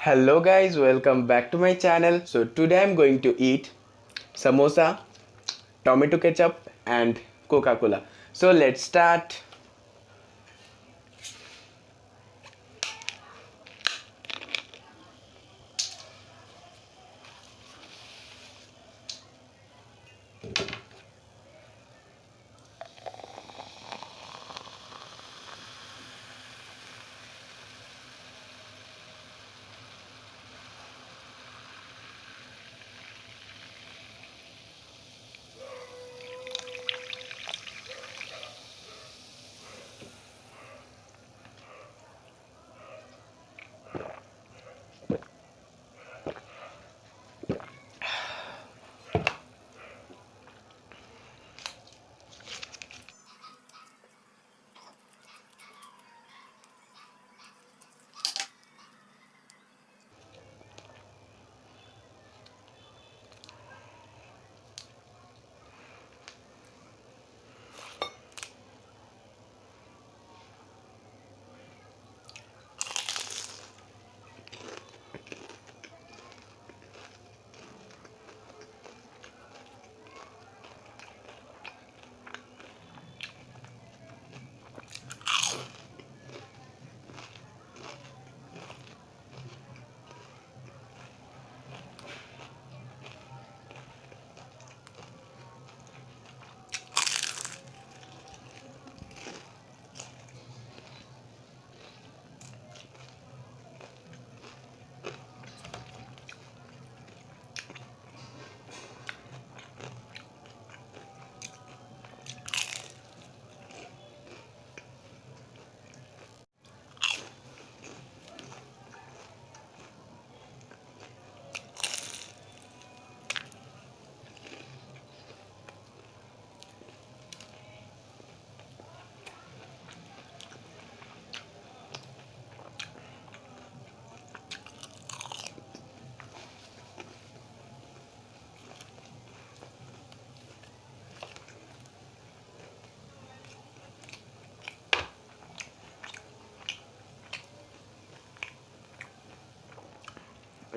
Hello guys, welcome back to my channel. So today I'm going to eat samosa, tomato ketchup and Coca-Cola. So let's start.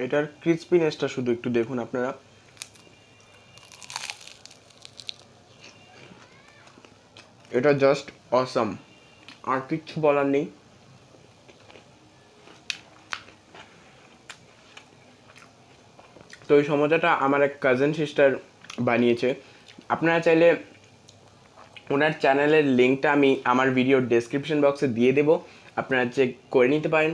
এটার ক্রিসপিনেসটা শুধু একটু দেখুন আপনারা। এটা just awesome, আর কিচ্ছু বলার নেই। তো এই সমোসাটা আমার এক কাজিন সিস্টার বানিয়েছে। আপনারা চাইলে ওনার চ্যানেলের লিঙ্কটা আমি আমার ভিডিওর ডেসক্রিপশন বক্সে দিয়ে দেবো, আপনারা চেক করে নিতে পারেন।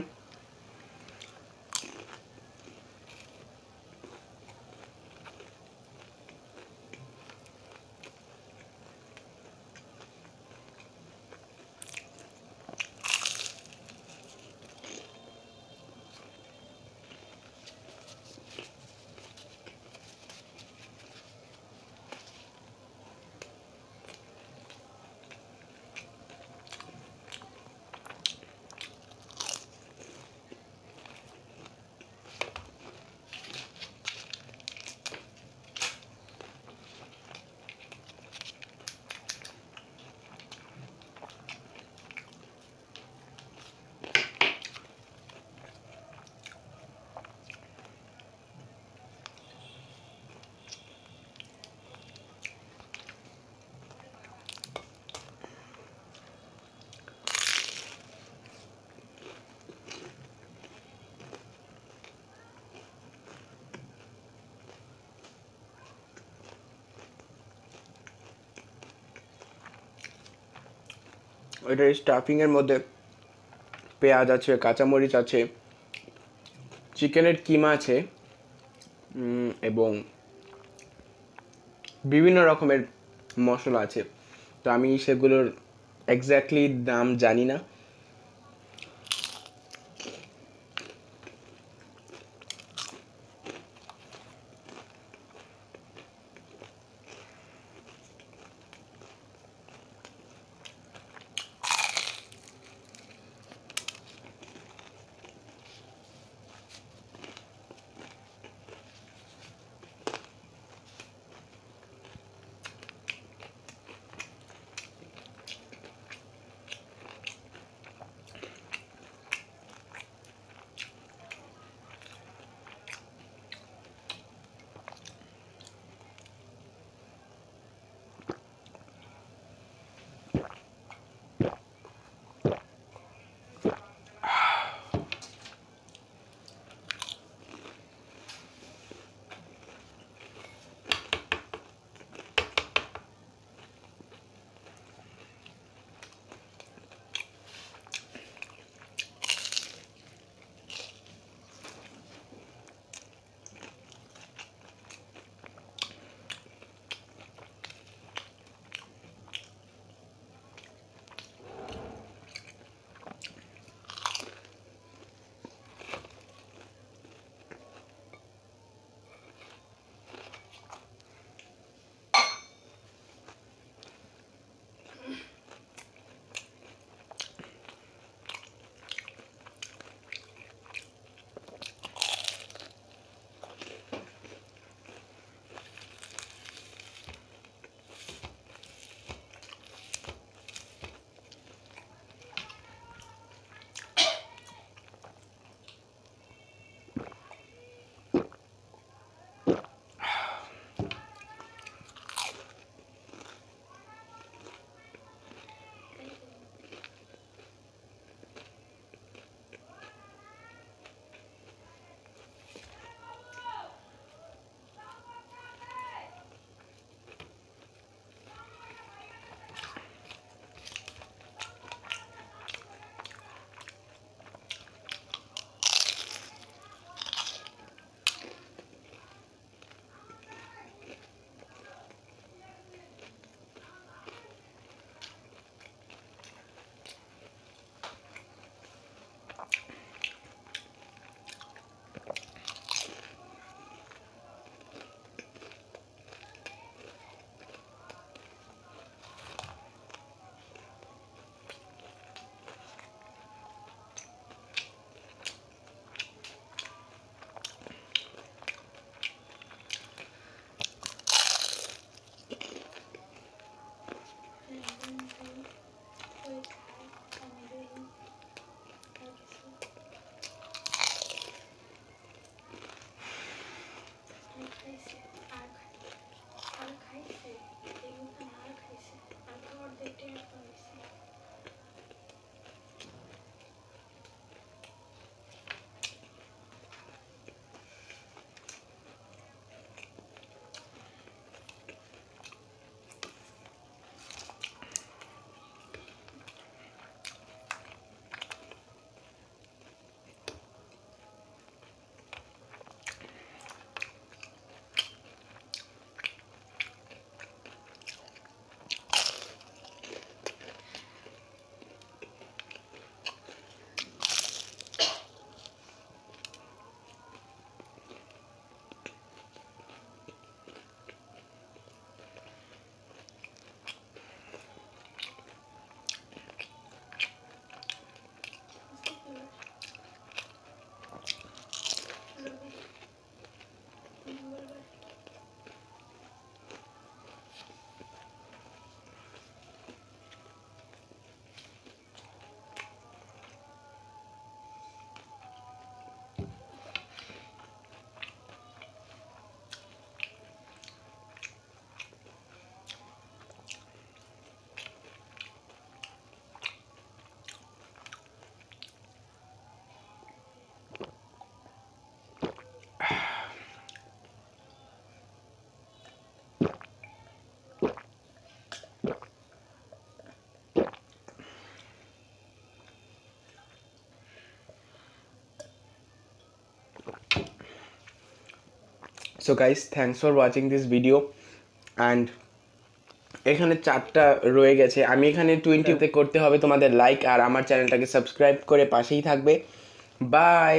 ওইটার স্টাফিংয়ের মধ্যে পেঁয়াজ আছে, কাঁচামরিচ আছে, চিকেনের কিমা আছে, এবং বিভিন্ন রকমের মশলা আছে। তো আমি সেগুলোর এক্স্যাক্টলি দাম জানি না। So guys, thanks for watching this video. And এখানে 4টা রয়ে গেছে, আমি এখানে 20তে করতে হবে তোমাদের লাইক, আর আমার চ্যানেলটাকে সাবস্ক্রাইব করে পাশেই থাকবে। বাই।